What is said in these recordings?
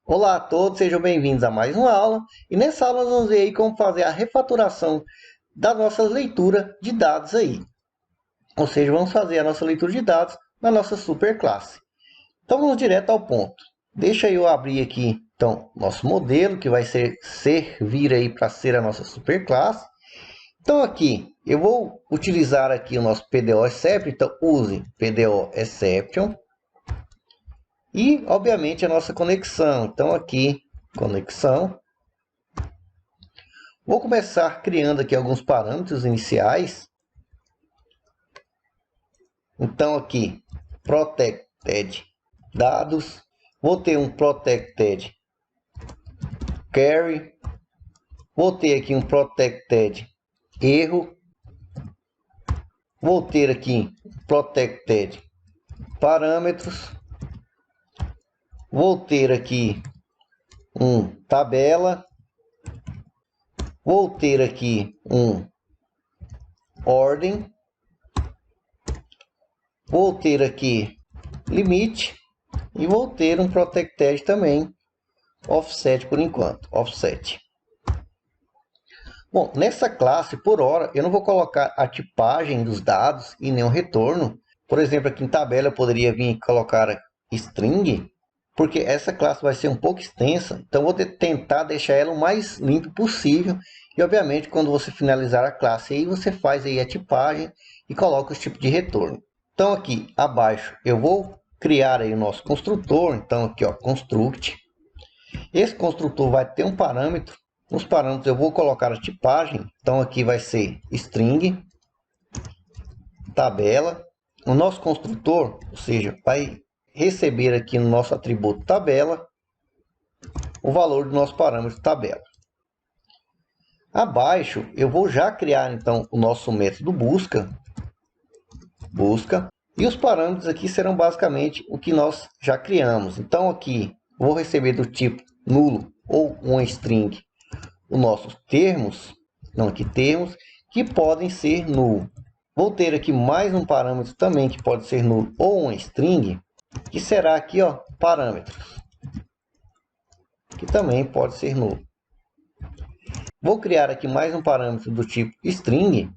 Olá a todos, sejam bem-vindos a mais uma aula. E nessa aula nós vamos ver aí como fazer a refatoração da nossa leitura de dados aí. Ou seja, vamos fazer a nossa leitura de dados na nossa superclasse. Então vamos direto ao ponto. Deixa eu abrir aqui, então, nosso modelo, que vai servir aí para ser a nossa superclasse. Então aqui, eu vou utilizar aqui o nosso PDO Exception, então use PDO Exception. E, obviamente, a nossa conexão. Então aqui, conexão. Vou começar criando aqui alguns parâmetros iniciais. Então aqui, protected dados. Vou ter um protected carry. Vou ter aqui um protected erro. Vou ter aqui protected parâmetros. Vou ter aqui um tabela. Vou ter aqui um ordem. Vou ter aqui limite. E vou ter um protected também, offset por enquanto, offset. Bom, nessa classe, por hora, eu não vou colocar a tipagem dos dados e nem o retorno. Por exemplo, aqui em tabela eu poderia vir e colocar string, porque essa classe vai ser um pouco extensa, então vou tentar deixar ela o mais limpo possível. E obviamente, quando você finalizar a classe, aí você faz aí a tipagem e coloca os tipos de retorno. Então aqui abaixo eu vou criar aí o nosso construtor. Então aqui, ó, construct. Esse construtor vai ter um parâmetro. Nos parâmetros eu vou colocar a tipagem. Então aqui vai ser string, tabela. O nosso construtor, ou seja, vai receber aqui no nosso atributo tabela o valor do nosso parâmetro tabela. Abaixo eu vou já criar então o nosso método busca. E os parâmetros aqui serão basicamente o que nós já criamos. Então aqui vou receber do tipo nulo ou uma string os nossos termos, não aqui termos, que podem ser nulo. Vou ter aqui mais um parâmetro também que pode ser nulo ou uma string, que será aqui, ó, parâmetros, que também pode ser nulo. Vou criar aqui mais um parâmetro do tipo string,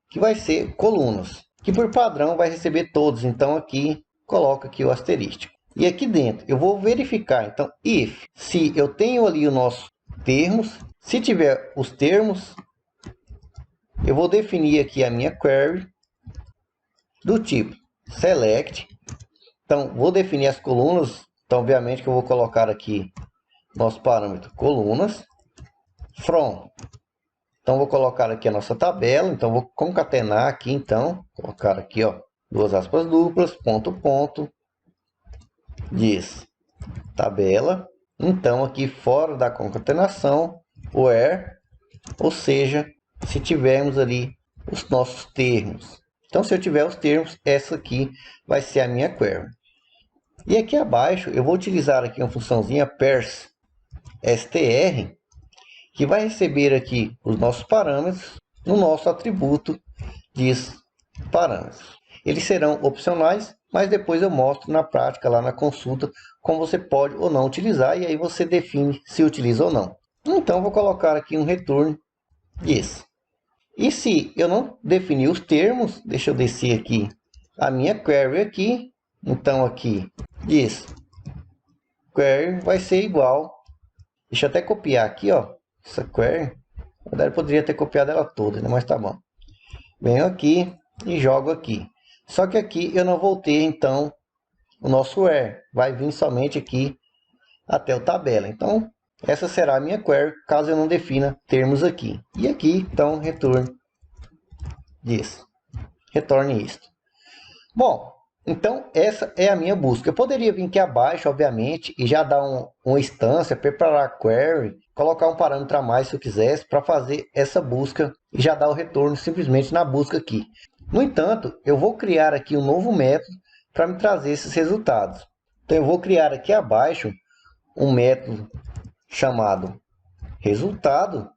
que vai ser colunas, que por padrão vai receber todos. Então aqui coloco aqui o asterístico. E aqui dentro eu vou verificar, então, if, se eu tenho ali o nosso termos. Se tiver os termos, eu vou definir aqui a minha query do tipo select. Então, vou definir as colunas. Então, obviamente que eu vou colocar aqui nosso parâmetro colunas. From. Então, vou colocar aqui a nossa tabela. Então, vou concatenar aqui, então, colocar aqui, ó, duas aspas duplas, ponto, ponto, diz tabela. Então, aqui fora da concatenação, where, ou seja, se tivermos ali os nossos termos. Então, se eu tiver os termos, essa aqui vai ser a minha query. E aqui abaixo, eu vou utilizar aqui uma funçãozinha parse str, que vai receber aqui os nossos parâmetros no nosso atributo diz parâmetros. Eles serão opcionais, mas depois eu mostro na prática, lá na consulta, como você pode ou não utilizar, e aí você define se utiliza ou não. Então, vou colocar aqui um return diz. E se eu não definir os termos, deixa eu descer aqui a minha query aqui. Então aqui diz query vai ser igual. Deixa eu até copiar aqui, ó, essa query. Na verdade, eu poderia ter copiado ela toda, né? Mas tá bom. Venho aqui e jogo aqui. Só que aqui eu não vou ter, então, o nosso where. Vai vir somente aqui até o tabela. Então, essa será a minha query, caso eu não defina termos aqui. E aqui, então, retorne diz. Retorne isto. Bom, então essa é a minha busca. Eu poderia vir aqui abaixo, obviamente, e já dar uma instância, preparar a query, colocar um parâmetro a mais se eu quisesse, para fazer essa busca e já dar o retorno simplesmente na busca aqui. No entanto, eu vou criar aqui um novo método para me trazer esses resultados. Então eu vou criar aqui abaixo um método chamado resultado.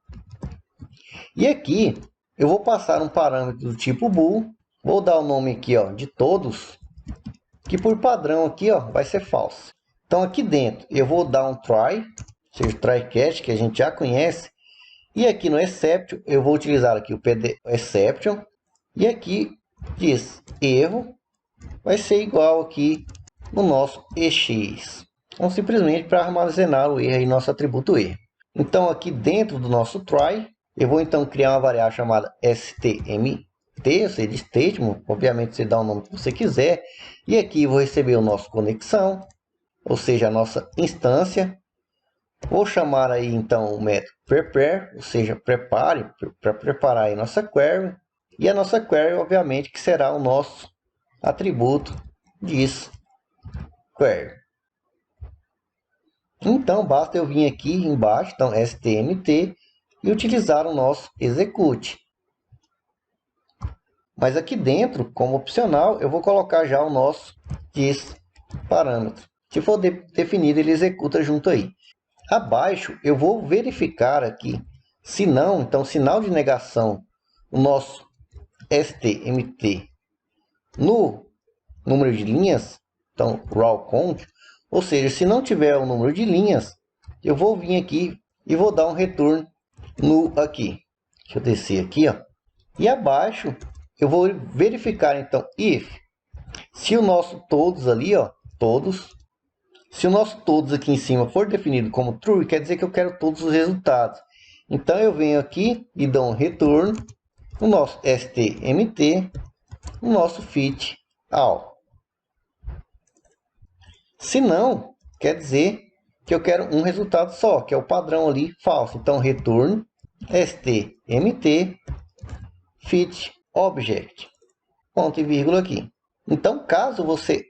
E aqui eu vou passar um parâmetro do tipo bool. Vou dar o nome aqui, ó, de todos, que por padrão aqui, ó, vai ser false. Então aqui dentro eu vou dar um try, ou seja, try catch, que a gente já conhece. E aqui no exception eu vou utilizar aqui o PD exception. E aqui diz erro vai ser igual aqui no nosso EX. Então simplesmente para armazenar o erro em nosso atributo erro. Então aqui dentro do nosso try eu vou então criar uma variável chamada stmt, ou seja, statement. Obviamente você dá o nome que você quiser. E aqui eu vou receber o nosso conexão, ou seja, a nossa instância. Vou chamar aí então o método prepare, ou seja, prepare, para preparar aí nossa query. E a nossa query, obviamente, que será o nosso atributo diz query. Então basta eu vir aqui embaixo, então stmt, e utilizar o nosso execute. Mas aqui dentro, como opcional, eu vou colocar já o nosso diz parâmetro. Se for definido, ele executa junto aí. Abaixo eu vou verificar aqui, se não, então sinal de negação, o nosso stmt no número de linhas, então raw count, ou seja, se não tiver o número de linhas, eu vou vir aqui e vou dar um return null aqui. Deixa eu descer aqui, ó. E abaixo eu vou verificar então if, se o nosso todos ali, ó, todos, se o nosso todos aqui em cima for definido como true, quer dizer que eu quero todos os resultados. Então eu venho aqui e dou um return no nosso stmt, no nosso fit all. Se não, quer dizer que eu quero um resultado só, que é o padrão ali falso. Então return stmt fit object, ponto e vírgula aqui. Então caso você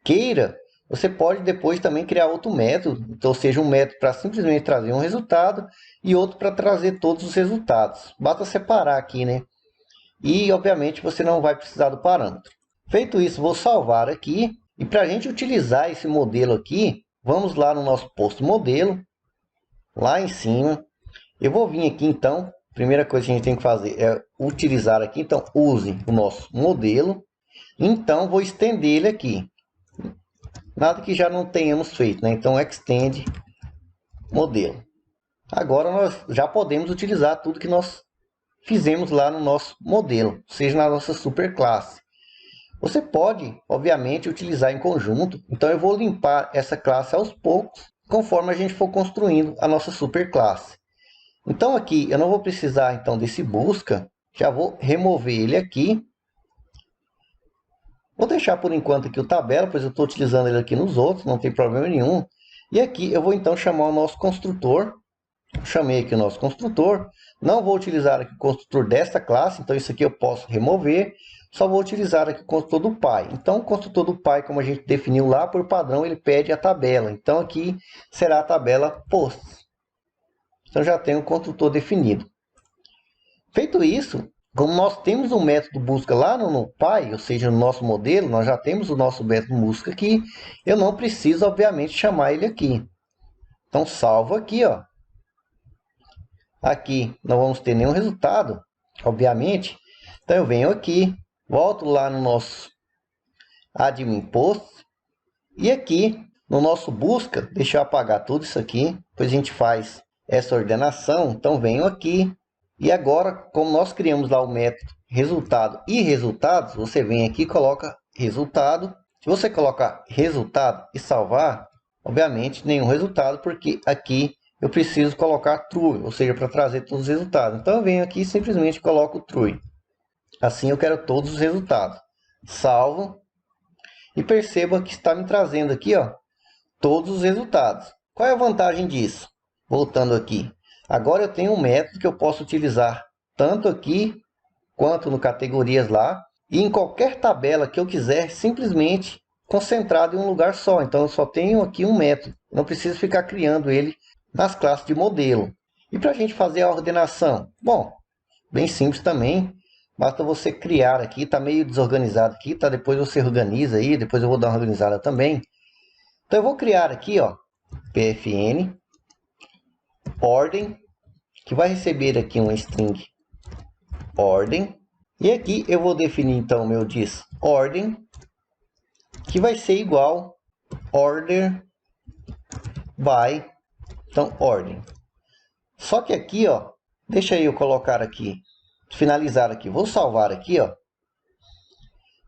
queira, você pode depois também criar outro método, então, ou seja, um método para simplesmente trazer um resultado e outro para trazer todos os resultados. Basta separar aqui, né? E obviamente você não vai precisar do parâmetro. Feito isso, vou salvar aqui. E para a gente utilizar esse modelo aqui, vamos lá no nosso posto modelo, lá em cima. Eu vou vir aqui então, primeira coisa que a gente tem que fazer é utilizar aqui, então use o nosso modelo. Então vou estender ele aqui. Nada que já não tenhamos feito, né? Então extend modelo. Agora nós já podemos utilizar tudo que nós fizemos lá no nosso modelo, seja na nossa superclasse. Você pode, obviamente, utilizar em conjunto. Então eu vou limpar essa classe aos poucos, conforme a gente for construindo a nossa superclasse. Então aqui eu não vou precisar então desse busca, já vou remover ele aqui. Vou deixar por enquanto aqui o tabela, pois eu estou utilizando ele aqui nos outros, não tem problema nenhum. E aqui eu vou então chamar o nosso construtor. Chamei aqui o nosso construtor. Não vou utilizar aqui o construtor desta classe, então isso aqui eu posso remover. Só vou utilizar aqui o construtor do pai. Então o construtor do pai, como a gente definiu lá, por padrão ele pede a tabela. Então aqui será a tabela posts. Então já tenho o construtor definido. Feito isso, como nós temos um método busca lá no pai, ou seja, no nosso modelo, nós já temos o nosso método busca aqui, eu não preciso, obviamente, chamar ele aqui. Então, salvo aqui, ó. Aqui não vamos ter nenhum resultado, obviamente. Então, eu venho aqui, volto lá no nosso admin post, e aqui no nosso busca, deixa eu apagar tudo isso aqui, depois a gente faz essa ordenação. Então, venho aqui. E agora, como nós criamos lá o método resultado e resultados, você vem aqui e coloca resultado. Se você colocar resultado e salvar, obviamente nenhum resultado, porque aqui eu preciso colocar true, ou seja, para trazer todos os resultados. Então eu venho aqui e simplesmente coloco true. Assim eu quero todos os resultados. Salvo e perceba que está me trazendo aqui, ó, todos os resultados. Qual é a vantagem disso? Voltando aqui. Agora eu tenho um método que eu posso utilizar tanto aqui quanto no categorias lá. E em qualquer tabela que eu quiser, simplesmente concentrado em um lugar só. Então eu só tenho aqui um método. Não preciso ficar criando ele nas classes de modelo. E para a gente fazer a ordenação? Bom, bem simples também. Basta você criar aqui. Está meio desorganizado aqui, tá? Depois você organiza aí. Depois eu vou dar uma organizada também. Então eu vou criar aqui, ó, pfn ordem, que vai receber aqui uma string ordem. E aqui eu vou definir então o meu diz ordem, que vai ser igual order by, então ordem. Só que aqui, ó, deixa eu colocar aqui, finalizar aqui, vou salvar aqui, ó.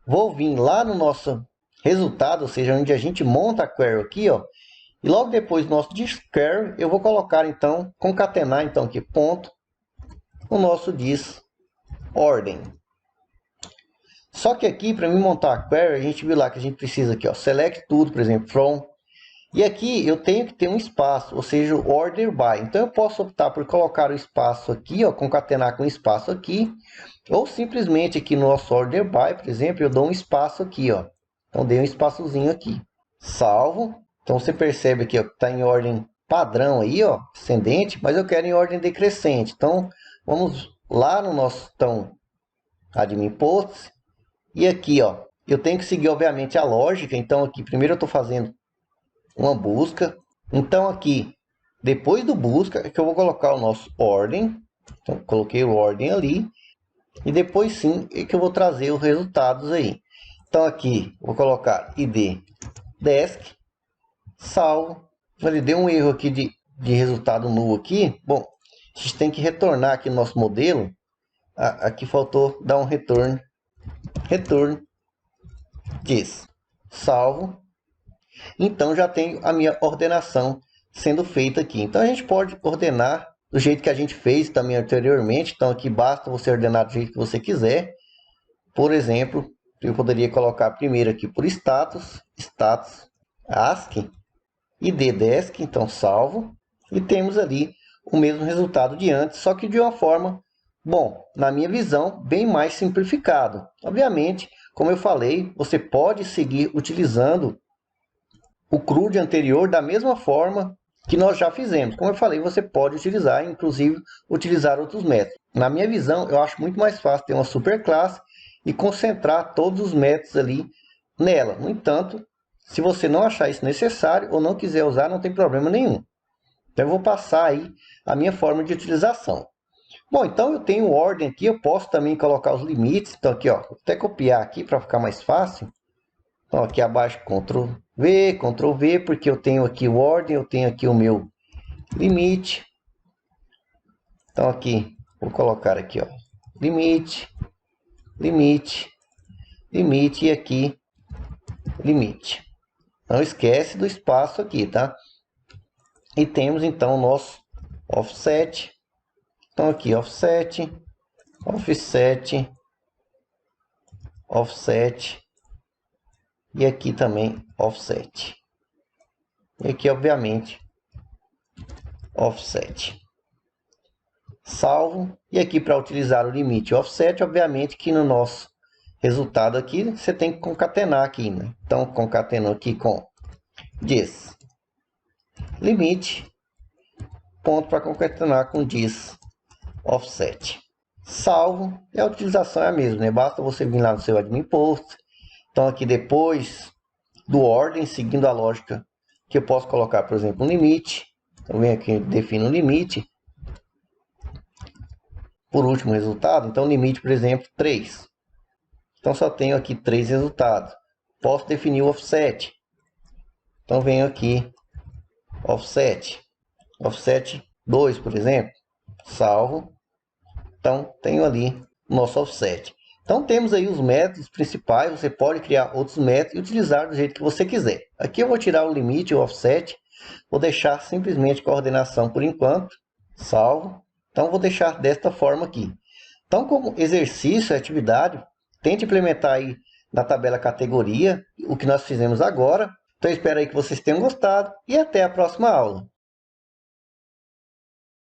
Vou vir lá no nosso resultado, ou seja, onde a gente monta a query aqui, ó. E logo depois do nosso diz query, eu vou colocar então, concatenar então aqui, ponto, o nosso diz ordem. Só que aqui, para mim montar a query, a gente viu lá que a gente precisa aqui, ó, select tudo, por exemplo, from. E aqui eu tenho que ter um espaço, ou seja, o order by. Então eu posso optar por colocar o espaço aqui, ó, concatenar com espaço aqui. Ou simplesmente aqui no nosso order by, por exemplo, eu dou um espaço aqui, ó. Então dei um espaçozinho aqui. Salvo. Então você percebe aqui, ó, que está em ordem padrão aí, ó, ascendente, mas eu quero em ordem decrescente. Então vamos lá no nosso admin posts. E aqui, ó, eu tenho que seguir obviamente a lógica. Então aqui primeiro eu estou fazendo uma busca. Então aqui, depois do busca, é que eu vou colocar o nosso ordem. Então coloquei o ordem ali. E depois sim é que eu vou trazer os resultados aí. Então aqui, vou colocar id desk, salvo. Ele deu um erro aqui de resultado null aqui. Bom, a gente tem que retornar aqui no nosso modelo. Aqui faltou dar um return diz, salvo. Então já tenho a minha ordenação sendo feita aqui. Então a gente pode ordenar do jeito que a gente fez também anteriormente. Então aqui basta você ordenar do jeito que você quiser. Por exemplo, eu poderia colocar primeiro aqui por status ASCII, id desk, então salvo. E temos ali o mesmo resultado de antes, só que de uma forma, bom, na minha visão, bem mais simplificado. Obviamente, como eu falei, você pode seguir utilizando o CRUD anterior da mesma forma que nós já fizemos. Como eu falei, você pode utilizar, inclusive, utilizar outros métodos. Na minha visão, eu acho muito mais fácil ter uma superclasse e concentrar todos os métodos ali nela. No entanto, se você não achar isso necessário ou não quiser usar, não tem problema nenhum. Então, eu vou passar aí a minha forma de utilização. Bom, então eu tenho ordem aqui, eu posso também colocar os limites. Então aqui, ó, vou até copiar aqui para ficar mais fácil. Então aqui abaixo, Ctrl V, porque eu tenho aqui o ordem, eu tenho aqui o meu limite. Então aqui, vou colocar aqui, ó, limite, e aqui, limite. Não esquece do espaço aqui, tá? E temos então o nosso offset. Então aqui, offset, e aqui também offset. E aqui, obviamente, offset. Salvo. E aqui, para utilizar o limite offset, obviamente que no nosso resultado aqui, você tem que concatenar aqui, né? Então, concateno aqui com diz limite, ponto para concatenar com diz offset. Salvo. E a utilização é a mesma, né? Basta você vir lá no seu admin post. Então, aqui depois do ordem, seguindo a lógica que eu posso colocar, por exemplo, um limite. Então, vem aqui, defino um limite. Por último resultado, então limite, por exemplo, 3. Então, só tenho aqui 3 resultados. Posso definir o offset. Então, venho aqui, offset 2, por exemplo. Salvo. Então, tenho ali o nosso offset. Então, temos aí os métodos principais. Você pode criar outros métodos e utilizar do jeito que você quiser. Aqui eu vou tirar o limite, o offset. Vou deixar simplesmente coordenação por enquanto. Salvo. Então, vou deixar desta forma aqui. Então, como exercício, atividade, tente implementar aí na tabela categoria o que nós fizemos agora. Então, eu espero aí que vocês tenham gostado e até a próxima aula.